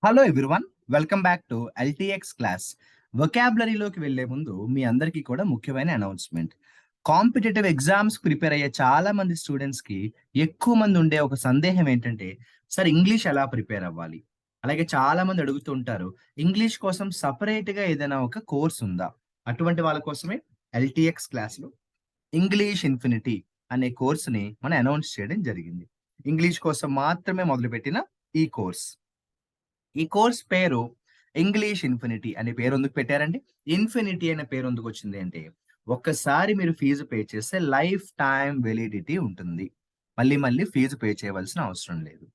Hello everyone, welcome back to LTX class. వొకాబులరీలోకి వెళ్లే ముందు మీ అందరికీ కూడా ముఖ్యమైన అనౌన్స్మెంట్. కాంపిటేటివ్ ఎగ్జామ్స్ ప్రిపేర్ అయ్యే చాలా మంది స్టూడెంట్స్ కి ఎక్కువ మంది ఉండే ఒక సందేహం ఏంటంటే, సార్ ఇంగ్లీష్ ఎలా ప్రిపేర్ అవ్వాలి? అలాగే చాలా మంది అడుగుతూ ఉంటారు, ఇంగ్లీష్ కోసం సెపరేట్ గా ఏదైనా ఒక కోర్స్ ఉందా? అటువంటి వాళ్ళ కోసమే ఎల్టీఎక్స్ క్లాస్ లో ఇంగ్లీష్ ఇన్ఫినిటీ అనే కోర్సుని మనం అనౌన్స్ చేయడం జరిగింది. ఇంగ్లీష్ కోసం మాత్రమే మొదలుపెట్టిన ఈ కోర్స్. ఈ కోర్స్ పేరు ఇంగ్లీష్ ఇన్ఫినిటీ అనే పేరు ఎందుకు పెట్టారండి? ఇన్ఫినిటీ అనే పేరు ఎందుకు వచ్చింది అంటే, ఒక్కసారి మీరు ఫీజు పే చేస్తే లైఫ్ టైమ్ వెలిడిటీ ఉంటుంది. మళ్ళీ మళ్ళీ ఫీజు పే చేయవలసిన అవసరం లేదు.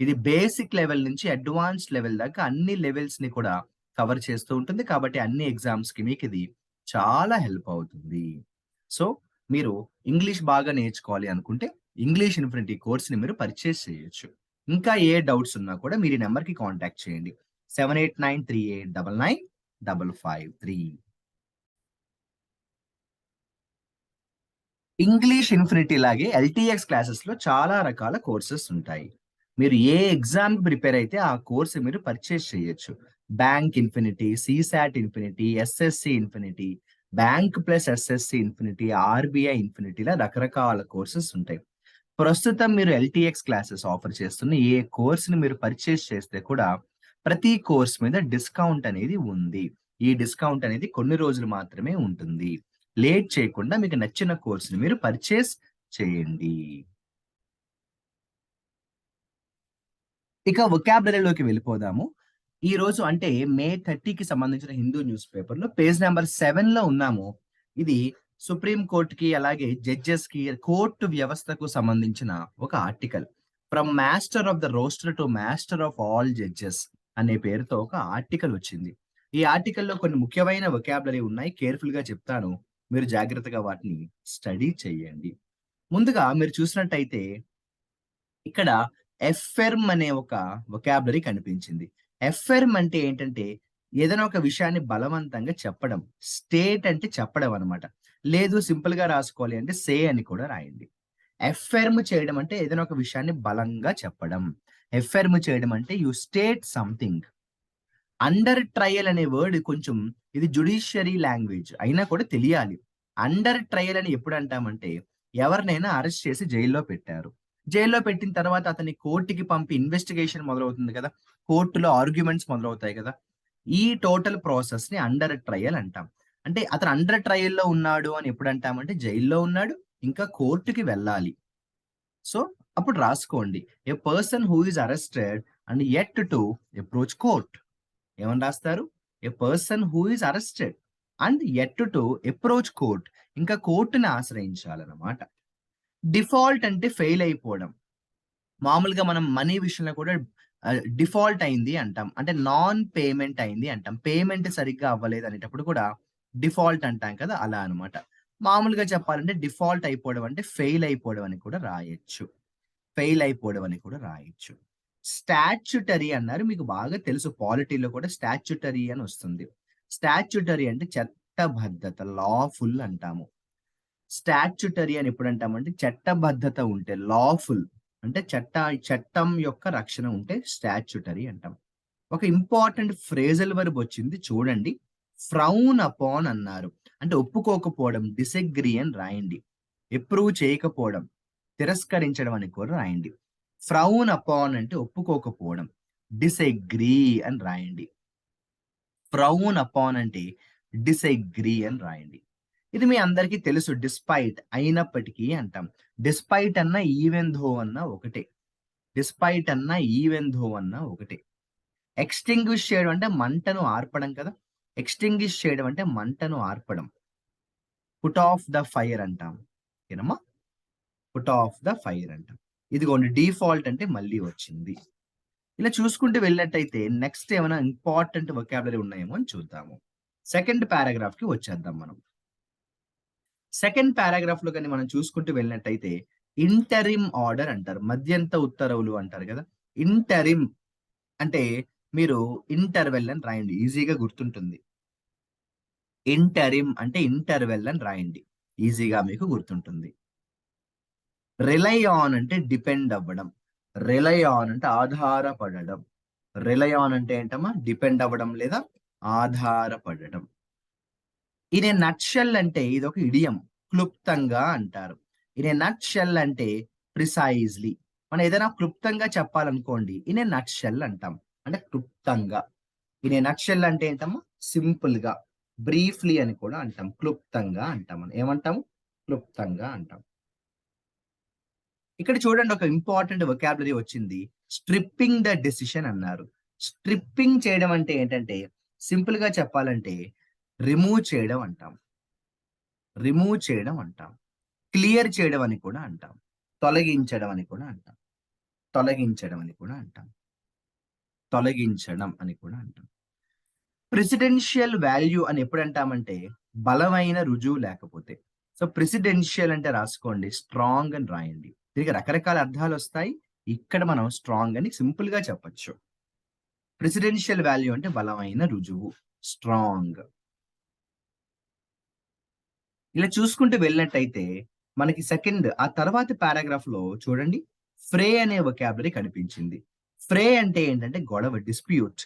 ఇది బేసిక్ లెవెల్ నుంచి అడ్వాన్స్డ్ లెవెల్ దాకా అన్ని లెవెల్స్ ని కూడా కవర్ చేస్తూ ఉంటుంది. కాబట్టి అన్ని ఎగ్జామ్స్ కి మీకు ఇది చాలా హెల్ప్ అవుతుంది. సో మీరు ఇంగ్లీష్ బాగా నేర్చుకోవాలి అనుకుంటే ఇంగ్లీష్ ఇన్ఫినిటీ కోర్స్ ని మీరు పర్చేస్ చేయొచ్చు. ఇంకా ఏ డౌట్స్ ఉన్నా కూడా మీరు ఈ నెంబర్‌కి కాంటాక్ట్ చేయండి. 7893899553. ఇంగ్లీష్ ఇన్ఫినిటీ లాగే ఎల్టీఎక్స్ క్లాసెస్‌లో చాలా రకాల కోర్సెస్ ఉంటాయి. మీరు ఏ ఎగ్జామ్‌కి ప్రిపేర్ అయితే ఆ కోర్స్ మీరు పర్చేస్ చేయొచ్చు. Bank infinity, CSAT infinity, SSC infinity, bank plus SSC infinity, RBI infinity ఇలా రకరకాల కోర్సెస్ ఉంటాయి. ప్రస్తుతం మీరు ఎల్టీఎక్స్ క్లాసెస్ ఆఫర్ చేస్తున్న ఏ కోర్స్‌ని మీరు పర్చేస్ చేస్తే కూడా ప్రతి కోర్స్ మీద డిస్కౌంట్ అనేది ఉంది. ఈ డిస్కౌంట్ అనేది కొన్ని రోజులు మాత్రమే ఉంటుంది. లేట్ చేయకుండా మీకు నచ్చిన కోర్స్‌ని మీరు పర్చేస్ చేయండి. ఇక వొకాబులరీలోకి వెళ్ళిపోదాము. ఈరోజు అంటే మే 30కి సంబంధించిన హిందూ న్యూస్ పేపర్‌లో పేజ్ నంబర్ 7లో ఉన్నాము. ఇది సుప్రీం కోర్ట్‌కి అలాగే జడ్జెస్‌కి కోర్టు వ్యవస్థకు సంబంధించిన ఒక article. From master of the roster to master of all judges అనే పేరుతో ఒక ఆర్టికల్ వచ్చింది. ఈ ఆర్టికల్‌లో కొన్ని ముఖ్యమైన వొకాబులరీ ఉన్నాయి. కేర్‌ఫుల్‌గా చెప్తాను. మీరు జాగ్రత్తగా వాటిని స్టడీ చేయండి. ముందుగా మీరు చూసినట్టయితే ఇక్కడ ఎఫర్మ్ అనే ఒక వొకాబులరీ కనిపించింది. ఎఫర్మ్ అంటే ఏంటంటే, ఏదైనా ఒక విషయాన్ని బలవంతంగా చెప్పడం. స్టేట్ అంటే చెప్పడం అన్నమాట. లేదు సింపుల్‌గా రాసుకోవాలి అంటే సే అని కూడా రాయండి. ఎఫర్మ్ చేయడం అంటే ఏదైనా ఒక విషయాన్ని బలంగా చెప్పడం. ఎఫర్మ్ చేయడం అంటే you state something. Under trial అనే వర్డ్ కొంచెం ఇది జ్యుడిషియరీ లాంగ్వేజ్ అయినా కూడా తెలియాలి. అండర్ ట్రయల్ అని ఎప్పుడు అంటామంటే, ఎవరినైనా అరెస్ట్ చేసి జైల్లో పెట్టారు. జైల్లో పెట్టిన తర్వాత అతన్ని కోర్ట్‌కి పంపి ఇన్వెస్టిగేషన్ మొదలవుతుంది కదా! కోర్ట్‌లో ఆర్గ్యుమెంట్స్ మొదలవుతాయి కదా! ఈ టోటల్ ప్రాసెస్‌ని అండర్ ట్రయల్ అంటాం. అంటే అతను అండర్ ట్రయల్‌లో ఉన్నాడు అని ఎప్పుడు అంటామంటే, జైల్లో ఉన్నాడు, ఇంకా కోర్ట్‌కి వెళ్ళాలి. సో, అప్పుడు రాసుకోండి. A person who is arrested and yet to approach court. ఏమని రాస్తారు? A person who is arrested and yet to approach court. ఇంకా కోర్ట్‌ని ఆశ్రయించాలన్నమాట. డిఫాల్ట్ అంటే ఫెయిల్ అయిపోవడం. మామూలుగా మనం మనీ విషయంలో కూడా డిఫాల్ట్ అయింది అంటాం. అంటే నాన్ పేమెంట్ అయింది అంటాం. పేమెంట్ సరిగ్గా అవ్వలేదు అనేటప్పుడు కూడా డిఫాల్ట్ అంటాం కదా! అలా అన్నమాట. మామూలుగా చెప్పాలంటే డిఫాల్ట్ అయిపోవడం అంటే ఫెయిల్ అయిపోవడం అని కూడా రాయొచ్చు. ఫెయిల్ అయిపోవడం అని కూడా రాయొచ్చు. స్టాట్యుటరీ అన్నారు. మీకు బాగా తెలుసు పాలిటీలో కూడా స్టాట్యుటరీ అని వస్తుంది. స్టాట్యుటరీ అంటే చట్టబద్ధత, లాఫుల్ అంటాము. స్టాట్యుటరీ అని ఎప్పుడంటామంటే చట్టబద్ధత ఉంటే లాఫుల్ అంటే చట్టం యొక్క రక్షణ ఉంటే స్టాట్యుటరీ అంటాం. ఒక ఇంపార్టెంట్ ఫ్రేజల్ వర్బ్ వచ్చింది చూడండి. ఫ్రౌన్ అపాన్ అన్నారు. అంటే ఒప్పుకోకపోవడం, డిసగ్రీ అని రాయండి. అప్రూవ్ చేయకపోవడం, తిరస్కరించడం అని కూడా రాయండి. ఫ్రౌన్ అపాన్ అంటే ఒప్పుకోకపోవడం. డిసగ్రీ అని రాయండి. ఫ్రౌన్ అపాన్ అంటే డిసగ్రీ అని రాయండి. ఇది మీ అందరికీ తెలుసు. డిస్పైట్ అయినప్పటికీ అంటాం. డిస్పైట్ అన్నా, ఈవెన్ థో అన్నా ఒకటే. డిస్పైట్ అన్నా, ఈవెన్ థో అన్నా ఒకటే. ఎక్స్‌టింగ్విష్ చేయడం అంటే మంటను ఆర్పడం కదా! ఎక్స్‌టింగ్విష్ చేయడం అంటే మంటను ఆర్పడం. పుట్ ఆఫ్ ద ఫైర్ అంటాం. ఓకేనమ్మా? పుట్ ఆఫ్ ద ఫైర్ అంటాం. ఇదిగోండి డిఫాల్ట్ అంటే మళ్ళీ వచ్చింది. ఇలా చూసుకుంటూ వెళ్ళినట్టయితే నెక్స్ట్ ఏమైనా ఇంపార్టెంట్ వొకాబులరీ ఉన్నాయేమో అని చూద్దాము. సెకండ్ పారాగ్రాఫ్‌కి వచ్చేద్దాం మనం. సెకండ్ పారాగ్రాఫ్‌లో గాని మనం చూసుకుంటూ వెళ్ళినట్టయితే ఇంటరిమ్ ఆర్డర్ అంటారు. మధ్యంత ఉత్తర్వులు అంటారు గదా! ఇంటరిమ్ అంటే మీరు ఇంటర్వెల్ అని రాయండి. ఈజీగా గుర్తుంటుంది. ఇంటరిమ్ అంటే ఇంటర్వెల్ అని రాయండి. ఈజీగా మీకు గుర్తుంటుంది. రిలై ఆన్ అంటే డిపెండ్ అవ్వడం. రిలై ఆన్ అంటే ఆధారపడడం. రిలై ఆన్ అంటే ఏంటమ్మా? డిపెండ్ అవ్వడం లేదా ఆధారపడడం. ఇన్ ఏ నట్‌షెల్ అంటే ఇదొక ఇడియం. క్లుప్తంగా అంటారు. ఇన్ ఏ నట్‌షెల్ అంటే ప్రిసైజ్‌లీ. మనం ఏదైనా క్లుప్తంగా చెప్పాలనుకోండి, ఇన్ ఏ నట్‌షెల్ అంటాం. అంటే క్లుప్తంగా. ఇన్ ఏ నట్‌షెల్ అంటే ఏంటమ్మా? సింపుల్‌గా, బ్రీఫ్‌లీ అని కూడా అంటాం. క్లుప్తంగా అంటాం మనం. ఏమంటాము? క్లుప్తంగా అంటాం. ఇక్కడ చూడండి, ఒక ఇంపార్టెంట్ వొకాబులరీ వచ్చింది. స్ట్రిప్పింగ్ ద డెసిషన్ అన్నారు. స్ట్రిప్పింగ్ చేయడం అంటే ఏంటంటే, సింపుల్‌గా చెప్పాలంటే రిమూవ్ చేయడం అంటాం. రిమూవ్ చేయడం అంటాం. క్లియర్ చేయడం అని కూడా అంటాం. తొలగించడం అని కూడా అంటాం. తొలగించడం అని కూడా అంటాం. తొలగించడం అని కూడా అంటాం. ప్రెసిడెన్షియల్ వాల్యూ అని ఎప్పుడంటామంటే, బలమైన రుజువు లేకపోతే. సో, ప్రెసిడెన్షియల్ అంటే రాసుకోండి. స్ట్రాంగ్ అని రాయండి. దీనికి రకరకాల అర్థాలొస్తాయి. ఇక్కడ మనం స్ట్రాంగ్ అని సింపుల్‌గా చెప్పొచ్చు. ప్రెసిడెన్షియల్ వాల్యూ అంటే బలమైన రుజువు. స్ట్రాంగ్. ఇలా చూసుకుంటూ వెళ్ళినట్టయితే, మనకి సెకండ్ ఆ తర్వాతి పారాగ్రాఫ్‌లో చూడండి, ఫ్రే అనే వొకాబులరీ కనిపించింది. ఫ్రే అంటే ఏంటంటే గొడవ, డిస్ప్యూట్.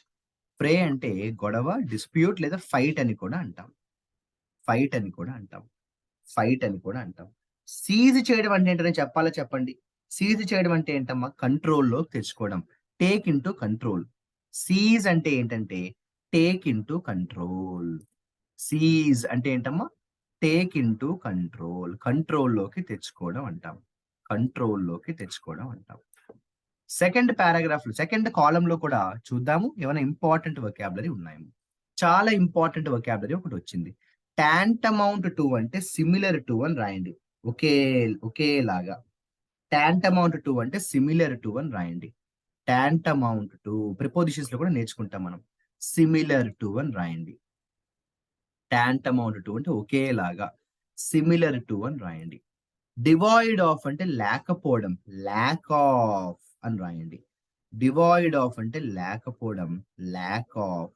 ఫ్రే అంటే గొడవ, డిస్ప్యూట్ లేదా ఫైట్ అని కూడా అంటాం. ఫైట్ అని కూడా అంటాం. ఫైట్ అని కూడా అంటాం. సీజ్ చేయడం అంటే ఏంటో చెప్పాలా చెప్పండి? సీజ్ చేయడం అంటే ఏంటమ్మా? కంట్రోల్‌లోకి తెచ్చుకోవడం. Take into control. సీజ్ అంటే ఏంటంటే టేక్ ఇంటూ కంట్రోల్. సీజ్ అంటే ఏంటమ్మా? Take into control. కంట్రోల్‌లోకి తెచ్చుకోవడం అంటాం. కంట్రోల్‌లోకి తెచ్చుకోవడం అంటాం. సెకండ్ పారాగ్రాఫ్‌లో సెకండ్ కాలమ్‌లో కూడా చూద్దాము. ఏమైనా ఇంపార్టెంట్ వొకాబులరీ ఉన్నాయేమో. చాలా ఇంపార్టెంట్ వొకాబులరీ ఒకటొచ్చింది. టాంటమౌంట్ టు అంటే సిమిలర్ టు అని రాయండి. ఒకే ఒకేలాగా. టాంటమౌంట్ టు అంటే సిమిలర్ టు అని రాయండి. టాంటమౌంట్ టు ప్రిపోజిషన్స్‌లో కూడా నేర్చుకుంటాం మనం. సిమిలర్ టు అని రాయండి. టాంటమౌంట్ టు అంటే ఒకేలాగా. సిమిలర్ టు అని రాయండి. డివాయిడ్ ఆఫ్ అంటే లేకపోవడం. ల్యాక్ ఆఫ్ అని రాయండి. డివాయిడ్ ఆఫ్ అంటే లేకపోవడం. Lack of.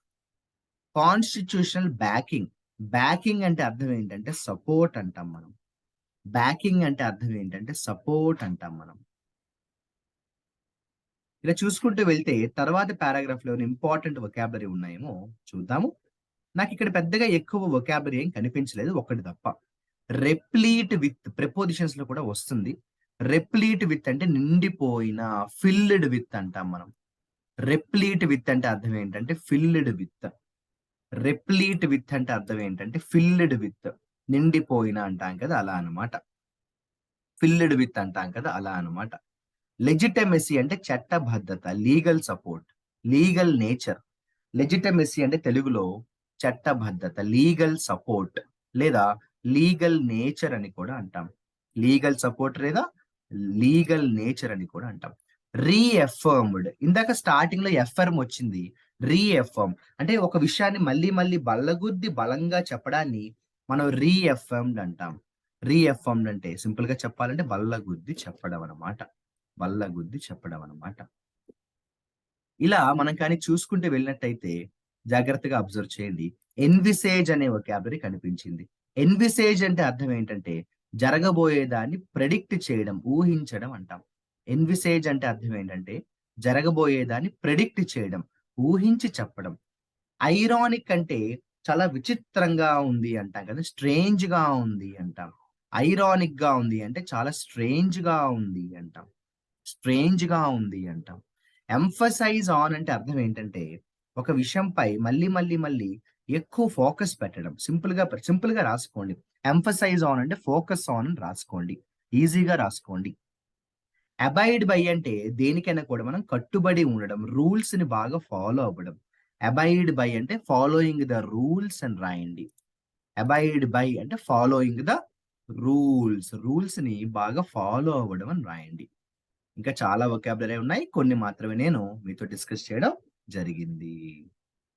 Constitutional backing. Backing అంటే అర్థం ఏంటంటే సపోర్ట్ అంటాం మనం. బ్యాకింగ్ అంటే అర్థం ఏంటంటే సపోర్ట్ అంటాం మనం. ఇలా చూసుకుంటూ వెళ్తే తర్వాతి పారాగ్రాఫ్‌లో ఇంపార్టెంట్ వొకాబులరీ ఉన్నాయేమో చూద్దాము. నాకిక్కడ పెద్దగా ఎక్కువ వొకాబులరీ ఏం కనిపించలేదు, ఒక్కటి తప్ప. రెప్లీట్ విత్ ప్రిపోజిషన్స్‌లో కూడా వస్తుంది. రెప్లీట్ విత్ అంటే నిండిపోయిన, ఫిల్డ్ విత్ అంటాం మనం. రెప్లీట్ విత్ అంటే అర్థం ఏంటంటే ఫిల్డ్ విత్. రెప్లీట్ విత్ అంటే అర్థం ఏంటంటే ఫిల్డ్ విత్. నిండిపోయిన అంటాం కదా! అలా అన్నమాట. ఫిల్డ్ విత్ అంటాం కదా! అలా అన్నమాట. లెజిటిమసీ అంటే చట్టబద్ధత, legal support, legal nature. Legitimacy అంటే తెలుగులో చట్టబద్ధత, లీగల్ సపోర్ట్ లేదా లీగల్ నేచర్ అని కూడా అంటాం. లీగల్ సపోర్ట్ లేదా లీగల్ నేచర్ అని కూడా అంటాం. రీఎఫర్మ్డ్ ఇందాక స్టార్టింగ్‌లో ఎఫర్మ్ వచ్చింది. రీఎఫర్మ్ అంటే ఒక విషయాన్ని మళ్ళీ మళ్ళీ బల్లగుద్ది బలంగా చెప్పడాన్ని మనం రీఎఫర్మ్డ్ అంటాం. రీఎఫర్మ్డ్ అంటే సింపుల్‌గా చెప్పాలంటే బల్లగుద్ది చెప్పడం అన్నమాట. బల్లగుద్ది చెప్పడం అన్నమాట. ఇలా మనం కానీ చూసుకుంటూ వెళ్ళినట్టయితే జాగ్రత్తగా అబ్జర్వ్ చేయండి. ఎన్విసేజ్ అనే వొకాబులరీ కనిపించింది. ఎన్విసేజ్ అంటే అర్థం ఏంటంటే జరగబోయేదాన్ని ప్రెడిక్ట్ చేయడం, ఊహించడం అంటాం. ఎన్విసేజ్ అంటే అర్థం ఏంటంటే జరగబోయేదాన్ని ప్రెడిక్ట్ చేయడం, ఊహించి చెప్పడం. ఐరానిక్ అంటే చాలా విచిత్రంగా ఉంది అంటాం కదా! స్ట్రేంజ్‌గా ఉంది అంటాం. ఐరానిక్‌గా ఉంది అంటే చాలా స్ట్రేంజ్‌గా ఉంది అంటాం. స్ట్రేంజ్‌గా ఉంది అంటాం. ఎంఫసైజ్ ఆన్ అంటే అర్థం ఏంటంటే, ఒక విషయంపై మళ్ళీ, మళ్ళీ, మళ్ళీ ఎక్కువ ఫోకస్ పెట్టడం. సింపుల్‌గా రాసుకోండి. ఎంఫసైజ్ ఆన్ అంటే ఫోకస్ ఆన్ అని రాసుకోండి. ఈజీగా రాసుకోండి. అబైడ్ బై అంటే దేనికైనా కూడా మనం కట్టుబడి ఉండడం. రూల్స్‌ని బాగా ఫాలో అవ్వడం. అబైడ్ బై అంటే ఫాలోయింగ్ ద రూల్స్ అని రాయండి. అబైడ్ బై అంటే ఫాలోయింగ్ ద రూల్స్. రూల్స్‌ని బాగా ఫాలో అవ్వడం అని రాయండి. ఇంకా చాలా వొకాబులరీ ఉన్నాయి. కొన్ని మాత్రమే నేను మీతో డిస్కస్ చేయడం జరిగింది.